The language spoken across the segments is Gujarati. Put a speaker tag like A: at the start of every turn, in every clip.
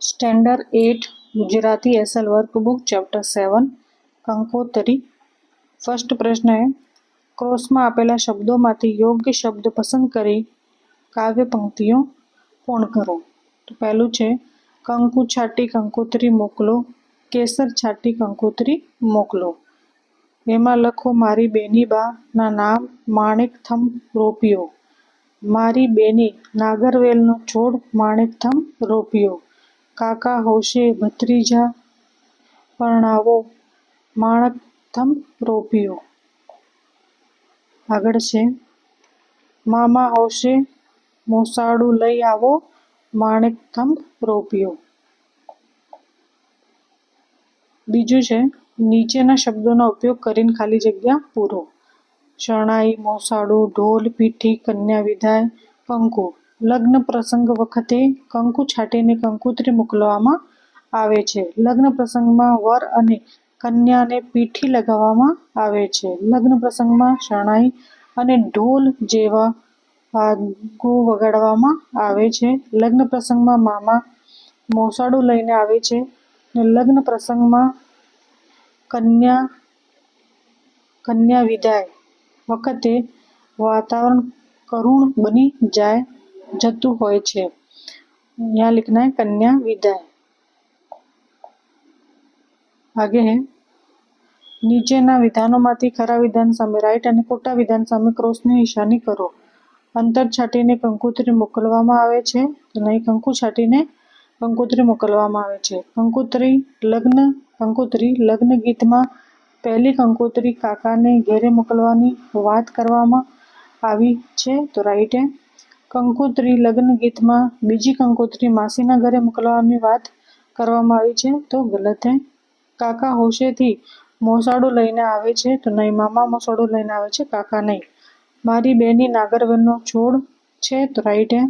A: Standard 8 Gujarati SL workbook chapter 7 કંકોત્રી। ફર્સ્ટ પ્રશ્ન है, ક્રોસમાં આપેલા શબ્દોમાંથી યોગ્ય શબ્દ પસંદ કરી કાવ્ય પંક્તિઓ પૂર્ણ કરો। તો પહેલું છે કંકુ છાટી કંકોત્રી મોકલો, કેસર છાટી કંકોત્રી મોકલો। એમાં લખો મારી બેની બા ના નામ માણેક થંભ રોપ્યો। મારી બેની નાગરવેલનો છોડ માણેક થંભ રોપ્યો। કાકા હોશે ભત્રીજા પરણાવો માણેક થંભ રોપ્યો। આગળ છે મામા હોશે મોસાળું લઈ આવો માણેક થંભ રોપ્યો। બીજું છે નીચેના શબ્દોનો ઉપયોગ કરીને ખાલી જગ્યા પૂરો। શરણાઈ, મોસાળું, ઢોલ, પીઠી, કન્યા વિદાય, કંકુ। લગ્ન પ્રસંગ વખતે કંકુ છાટીને કંકોત્રી મોકલવામાં આવે છે। લગ્ન પ્રસંગમાં વર અને કન્યાને પીઠી લગાવવામાં આવે છે। લગ્ન પ્રસંગમાં શરણાઈ અને ઢોલ જેવા વાદ્યો વગાડવામાં આવે છે। લગ્ન પ્રસંગમાં મામા મોસાળું લઈને આવે છે અને લગ્ન પ્રસંગમાં કન્યા વિદાય વખતે વાતાવરણ કરુણ બની જતું હોય છે। यहाँ लिखना है कन्या विदाय। आगे है નીચેના વિધાનોમાંથી ખરા વિધાન સામે રાઈટ અને ખોટા વિધાન સામે ક્રોસની નિશાની કરો। અંતર છાટીને કંકોત્રી મોકલવામાં આવે છે તો નહીં, કંકુ છાટીને કંકોત્રી મોકલવામાં આવે છે। કંકોત્રી લગ્ન ગીતમાં પહેલી કંકોત્રી કાકાને ઘેરે મોકલવાની વાત કરવામાં આવી છે તો રાઈટ है। કંકોત્રી લગ્ન ગીતમાં બીજી કંકોત્રી માસીના ઘરે મોકલવાની વાત કરવામાં આવી છે તો ગલત है। કાકા હોશેથી મોસાળું લઈને આવે છે તો નહીં, મામા મોસાળું લઈને આવે છે, કાકા નહીં। મારી બેની નાગરવેલનો છોડ છે તો રાઈટ है।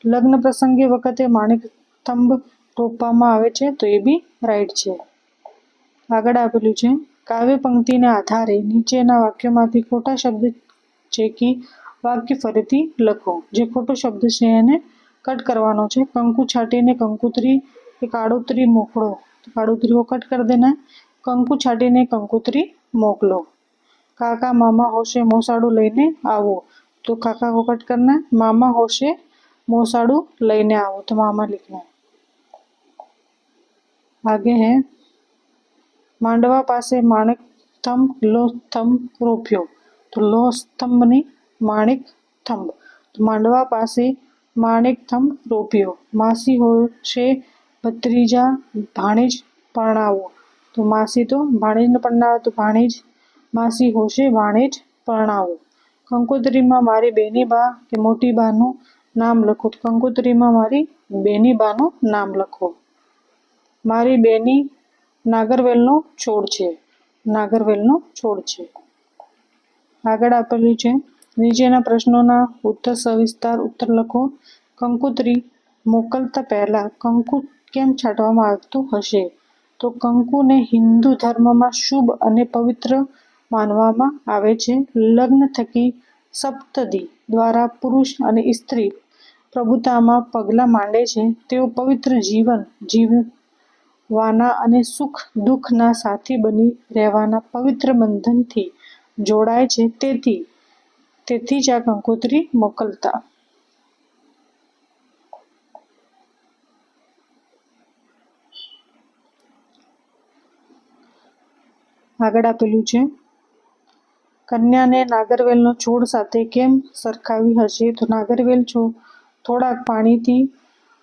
A: લગ્ન પ્રસંગે વખતે માણેક થંભ રોપવામાં આવે છે તો એ બી રાઈટ છે। આગળ આપેલું છે કાવ્ય પંક્તિને આધારે નીચેના વાક્યોમાંથી ખોટા શબ્દ છે કે વાક્ય ફરીથી લખો। જે ખોટો શબ્દ છે એને કટ કરવાનો છે। કંકુ છાટીને કંકોત્રી કે કાળોતરી મોકલો તો काड़ोतरी को कट कर देना है। कंकु छाटीने कंकोत्री मोकलो। काका मामा होशे मोसाड़ू लईने आवो तो काका को कट करना है। मामा होशे मोसाड़ू लईने आवो तो मामा लिखना है। आगे है मांडवा पासे माणिक थंभ लो थंभ रोप्यो तो लो स्तंभ नहीं माणिक थंभ। तो मांडवा पासे माणिक थंभ रोप्यो। मासी होशे भत्रीजा भाणेज परणावो तो मासी तो भाणेज ने परणावे तो भाणेज। मासी होशे भाणेज परणावो। कंकोत्री में मारी बेनी बा के मोटी बानु नाम लखो तो कंकोत्री में मारी बेनी बानु नाम लखो। मारी बेनी नागरवेलनो छोड़ छे, नागरवेलनो छोड़ छे। आगळ आपेलुं छे नीचेना प्रश्नोना उत्तर सविस्तार उत्तर लखो। कंकोत्री मोकलता पहला कंकु केम छाटवामां आवतुं हशे तो कंकु ने हिंदू धर्म में शुभ अने पवित्र मानवामां आवे छे। लग्न थकी सप्तदी द्वारा पुरुष अने स्त्री प्रभुतामां पगला मांडे छे। तेओ पवित्र जीवन जीववाना अने सुख दुखना साथी बनी रहेवाना पवित्र बंधनथी जोड़ाय छे। तेथी ज आ कंकोत्री मोकलता। આગળ આપેલું છે કન્યાને નાગરવેલનો છોડ સાથે કેમ સરખાવી હશે તો નાગરવેલ થોડાક પાણીથી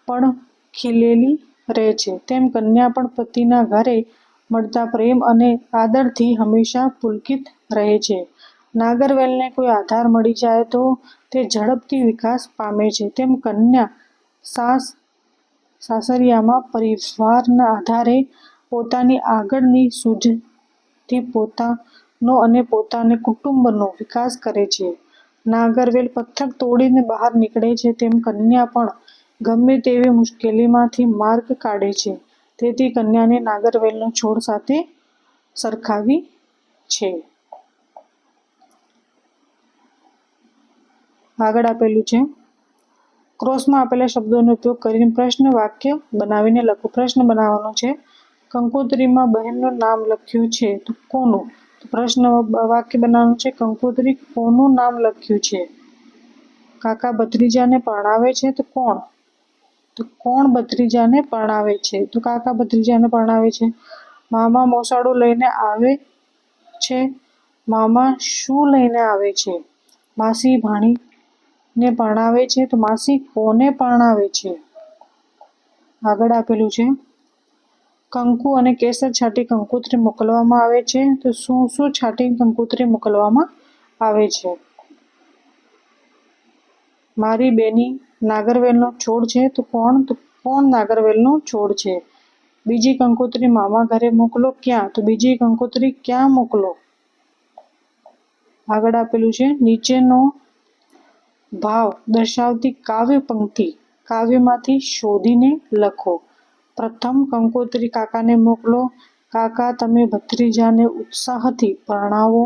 A: પણ ખીલેલી રહે છે, તેમ કન્યા પણ પતિના ઘરે મળતા પ્રેમ અને આદરથી હંમેશા પુલકિત રહે છે। નાગરવેલને કોઈ આધાર મળી જાય તો તે ઝડપથી વિકાસ પામે છે, તેમ કન્યા સાસરિયામાં પરિવારના આધારે પોતાની આગળની સૂઝથી પોતાનો અને પોતાના કુટુંબનો વિકાસ કરે છે। નાગરવેલ પથ્થર તોડીને બહાર નીકળે છે તેમ કન્યા પણ ગમે તેવી મુશ્કેલીમાંથી માર્ગ કાઢે છે। તેથી કન્યાને નાગરવેલનો છોડ સાથે સરખાવી છે। આગળ આપેલું છે ક્રોસમાં આપેલા શબ્દોનો ઉપયોગ કરીને પ્રશ્ન વાક્ય બનાવીને લખો. પ્રશ્ન બનાવવાનો છે. કંકોત્રીમાં બહેનનું નામ લખ્યું છે તો કોનું? તો પ્રશ્ન વાક્ય બનાવવાનું છે. કંકોત્રી કોનું નામ લખ્યું છે? કાકા ભત્રીજાને પરણાવે છે તો કોણ? તો કોણ ભત્રીજાને પરણાવે છે? તો કાકા ભત્રીજાને પરણાવે છે. મામા મોસાળું લઈને આવે છે. મામા શું લઈને આવે છે? માસી ભાણીને પરણાવે છે તો માસી કોને પરણાવે છે? આગળ આપેલું છે. કંકુ અને કેસર છાંટી કંકોત્રી મોકલવામાં આવે છે તો શું શું છાંટી કંકોત્રી મોકલવામાં આવે છે? મારી બેની નાગરવેલનો છોડ છે તો કોણ? તો કોણ નાગરવેલનો છોડ છે? બીજી કંકોત્રી મામા ઘરે મોકલો. ક્યાં? તો બીજી કંકોત્રી ક્યાં મોકલો? આગળ આપેલું છે. નીચેનો ભાવ દર્શાવતી કાવ્ય પંક્તિ કાવ્યમાંથી શોધીને લખો. પ્રથમ કંકોત્રી કાકાને મોકલો. કાકા તમે ભત્રીજાને ઉત્સાહથી પરણાવો.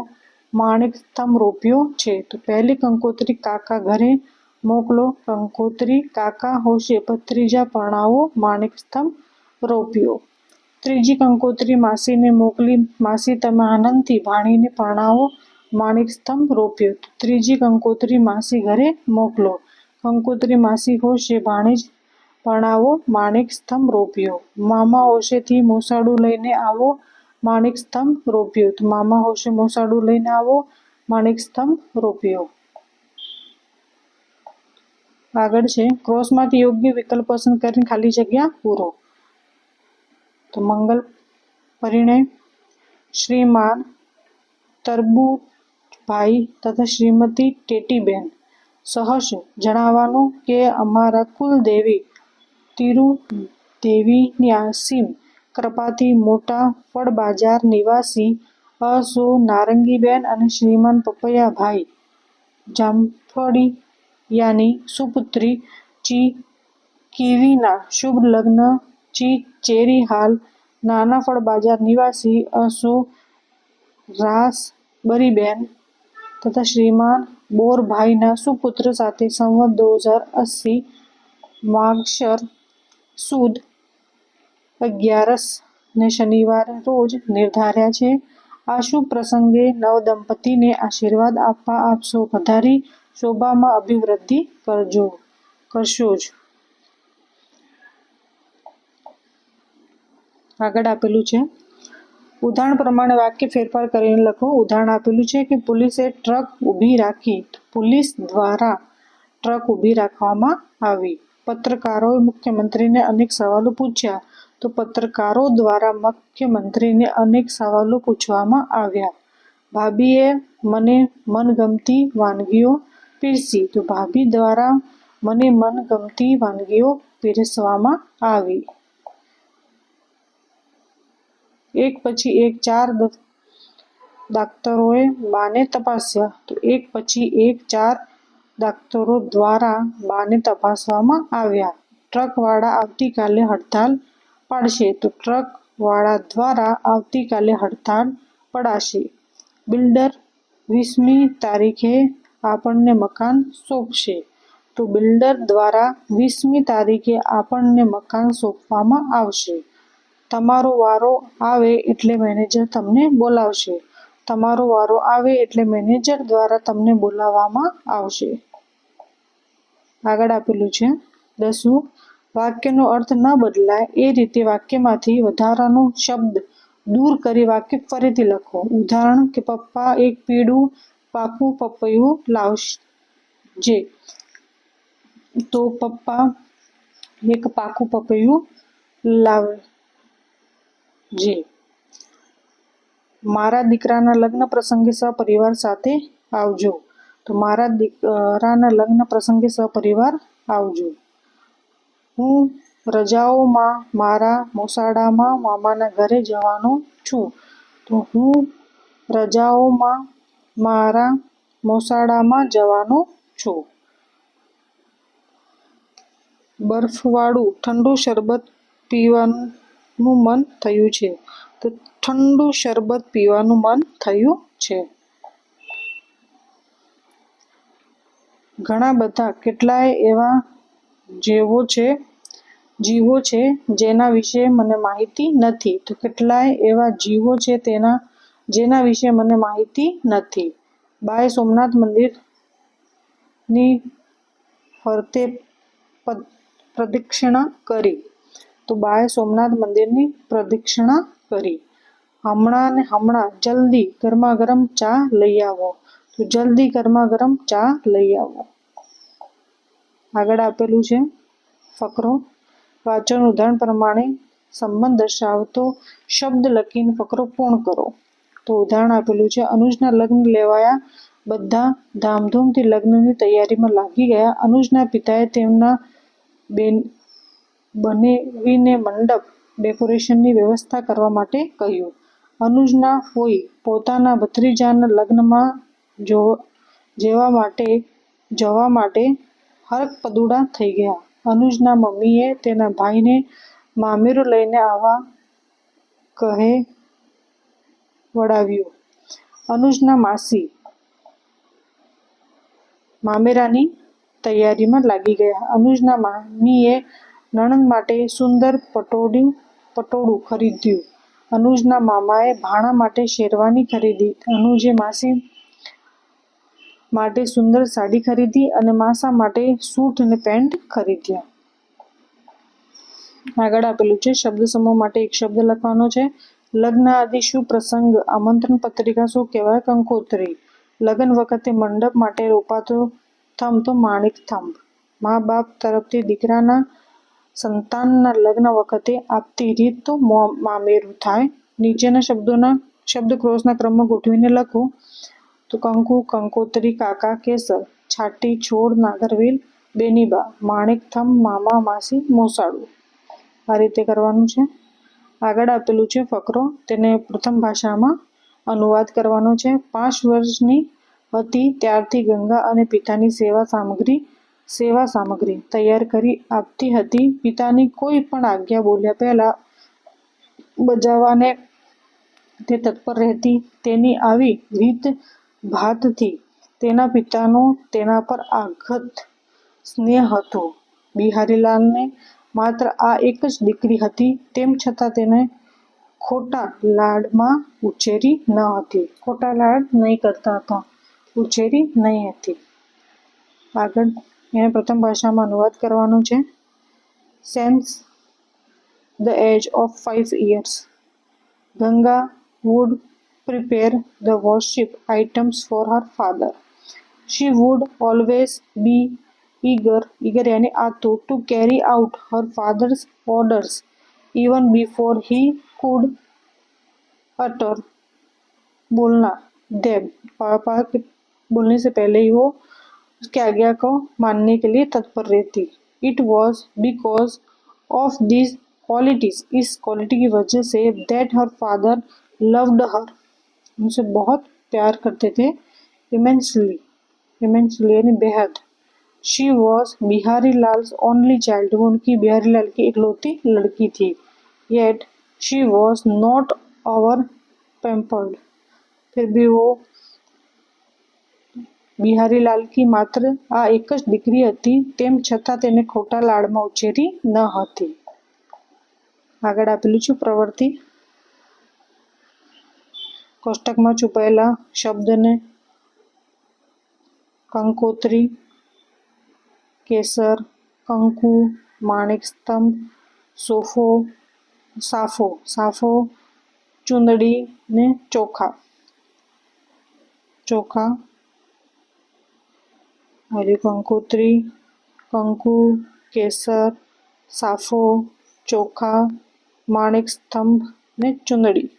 A: માણેક સ્તંભ રોપ્યો છે. તો પહેલી કંકોત્રી કાકા ઘરે મોકલો. કંકોત્રી કાકા હોશે ભત્રીજા પરણાવો. માણેક સ્તંભ રોપ્યો. ત્રીજી કંકોત્રી માસીને મોકલી. માસી તમે આનંદથી ભાણીને પરણાવો. માણેક સ્તંભ રોપ્યો. ત્રીજી કંકોત્રી માસી ઘરે મોકલો. કંકોત્રી માસી હોશે ભાણેજ પરણાવો. માણેક સ્તંભ રોપ્યો. મામા હોશેથી મોસાળું લઈને આવો. માણેક સ્તંભ રોપ્યો. તો મામા હોશે મોસાળું લઈને આવો. માણેક સ્તંભ રોપ્યો. આગળ છે. ક્રોસમાંથી યોગ્ય વિકલ્પ પસંદ કરીને ખાલી જગ્યા પૂરો. તો મંગલ પરિણય, શ્રીમાન તરબૂચભાઈ તથા શ્રીમતી ટેટીબેન. સહર્ષ જણાવવાનું કે અમારા કુલદેવી તિરુદેવીની અસીમ કૃપાથી મોટા ફળબાજાર નિવાસી અસો નારંગીબેન અને શ્રીમાન પપૈયાભાઈ જામફળિયાની સુપુત્રી ચી કીવીના શુભ લગ્ન ચી ચેરી હાલ નાના ફળબાજાર નિવાસી અસો રાસબરીબેન તથા શ્રીમાન બોરભાઈના સુપુત્ર સાથે સંવત 2080 માગશર સુદ 11 ને શનિવારે રોજ નિર્ધાર્યા છે. આ શુભ પ્રસંગે નવદંપતીને આશીર્વાદ આપવા આપ સૌ પધારી શોભામાં અભિવૃદ્ધિ કરશો જ. આગળ આપેલું છે. ઉદાહરણ પ્રમાણે વાક્ય ફેરફાર કરીને લખો. ઉદાહરણ આપેલું છે કે પોલીસે ટ્રક ઊભી રાખી. પોલીસ દ્વારા ટ્રક ઊભી રાખવામાં આવી. પત્રકારોએ મુખ્યમંત્રીને અનેક સવાલો પૂછ્યા. તો પત્રકારો દ્વારા મુખ્યમંત્રીને અનેક સવાલો પૂછવામાં આવ્યા. ભાભીએ મને મનગમતી વાનગીઓ પીરસી. તો ભાભી દ્વારા મને મનગમતી વાનગીઓ પીરસવામાં આવી. એક પછી એક 4 દાક્તરોએ બાને તપાસ્યા. તો એક પછી એક 4 દાક્તરો દ્વારા બાને તપાસવામાં આવ્યા. ટ્રકવાળા આવતીકાલે હડતાલ પાડશે. તો ટ્રકવાળા દ્વારા આવતીકાલે હડતાલ પડાશે. બિલ્ડર 20મી તારીખે આપણને મકાન સોંપશે. તો બિલ્ડર દ્વારા 20મી તારીખે આપણને મકાન સોંપવામાં આવશે. તમારો વારો આવે એટલે મેનેજર તમને બોલાવશે. તમારો વારો આવે એટલે મેનેજર દ્વારા તમને બોલાવવામાં આવશે. આગળ આપેલું છે. 10. વાક્યનો અર્થ ન બદલાય એ રીતે વાક્યમાંથી વધારાનો શબ્દ દૂર કરી વાક્ય ફરીથી લખો. ઉદાહરણ કે પપ્પા એક પીળું પાકું પપૈયું લાવજે. તો પપ્પા એક પાકું પપૈયું લાવજે. મારા દીકરાના લગ્ન પ્રસંગે સપરિવાર સાથે આવજો. તો મારા દીકરાના લગ્ન પ્રસંગે સપરિવાર આવજો. હું રજાઓમાં મારા મોસાળામાં મામાના ઘરે જવાનો છું. તો હું રજાઓમાં મારા મોસાળામાં જવાનો છું. બરફવાળું ઠંડુ શરબત પીવાનું મન થયું છે. તો ઠંડુ શરબત પીવાનું મન થયું છે. ઘણા બધા કેટલાય એવા જીવો છે જેના વિશે મને માહિતી નથી. તો કેટલાય એવા જીવો છે જેના વિશે મને માહિતી નથી. બાએ સોમનાથ મંદિરની ફરતે પ્રદક્ષિણા કરી. તો બાએ સોમનાથ મંદિરની પ્રદક્ષિણા કરી. હમણાં ને હમણાં જલ્દી ગરમા ગરમ ચા લઈ આવો. તો જલ્દી ગરમા ગરમ ચા લઈ આવો. આગળ આપેલું છે ફકરો. વાંચન ઉદાહરણ પ્રમાણે સંબંધ દર્શાવતો શબ્દ લખીને ફકરો પૂર્ણ કરો. તો ઉદાહરણ આપેલું છે, અનુજના લગ્ન લેવાયા. બધા ધામધૂમથી લગ્નની તૈયારીમાં લાગી ગયા. અનુજના પિતાએ તેમના બનેવીને મંડપ ડેકોરેશનની વ્યવસ્થા કરવા માટે કહ્યું. અનુજના ફોઈ પોતાના ભત્રીજાના લગ્નમાં જવા માટે હરકપદુડા થઈ ગયા. અનુજના મમ્મીએ તેના ભાઈને મામેરું લઈને આવવા કહેવડાવ્યું. અનુજના માસી મામેરાની તૈયારીમાં લાગી ગયા. અનુજના મામીએ નણંદ માટે સુંદર પટોળું ખરીદ્યું. અનુજના મામાએ ભાણા માટે શેરવાની ખરીદી. અનુજે માસી માટે સુંદર સાડી ખરીદી અને માસા માટે સૂટ અને પેન્ટ ખરીદ્યા. આગળ આપેલું છે શબ્દ સમૂહ માટે એક શબ્દ લખવાનો છે. લગ્ન આદિ શુભ પ્રસંગ આમંત્રણ પત્રિકા શું કહેવાય? કંકોત્રી. લગ્ન વખતે મંડપ માટે રોપાતો થંભ તો માણિક થંભ. મા બાપ તરફથી દીકરાના સંતાનના લગ્ન વખતે આપતી રીત તો મામેરું થાય. નીચેના શબ્દક્રોશના ક્રમમાં ગોઠવીને લખો. તો કંકુ, કંકોત્રી, કાકા, કેસર, છાટી, છોડ, નાગરવેલ, બેનીબા, માણિક થંભ, મામા, માસી, મોસાળું. આ રીતે કરવાનું છે. આગળ આપેલું છે ફકરો. તેને પ્રથમ ભાષામાં અનુવાદ કરવાનો છે. 5 વર્ષની હતી ત્યારથી ગંગા અને પિતાની સેવા સામગ્રી તૈયાર કરી આપતી હતી. પિતાની કોઈ પણ આજ્ઞા બોલ્યા પહેલા બજાવવાને તે તત્પર રહેતી. તેની આવી રીત ભાતથી તેના પિતાનો તેના પર અગાધ સ્નેહ હતો. બિહારીલાલને માત્ર આ એક જ દીકરી હતી, તેમ છતાં તેને ખોટા લાડમાં ઉછેરી ન હતી. ખોટા લાડ નહીં કરતા હતા, ઉછેરી નહીં હતી. આગળ એને પ્રથમ ભાષામાં અનુવાદ કરવાનો છે. Since the age of 5 years, Ganga would prepare the worship items for her father. She would always be eager यानी आतुर to carry out her father's orders even before he could utter बोलना them. पापा के बोलने से पहले ही वो उसकी आज्ञा को मानने के लिए तत्पर रहती. It was because of these qualities, इस क्वालिटी की वजह से that her father loved her, उनसे बहुत प्यार करते थे. immensely यानी बेहद. She was Bihari Lals only child, वो उनकी बिहारी लाल की इकलौती लड़की थी. Yet she was not over pampered, फिर भी वो બિહારીલાલની માત્ર આ એક જ દીકરી હતી, તેમ છતાં તેને ખોટા લાડમાં ઉછેરી ન હતી. આગળ આપેલું છે પ્રવૃત્તિ. કોષ્ટકમાં છુપાયેલા શબ્દને કંકોત્રી, કેસર, કંકુ, માણિક સ્તંભ, સાફો, ચુંદડી ને ચોખા. કંકોત્રી, કંકુ, કેસર, સાફો, ચોખા, માણિક સ્તંભ ને ચુંદડી.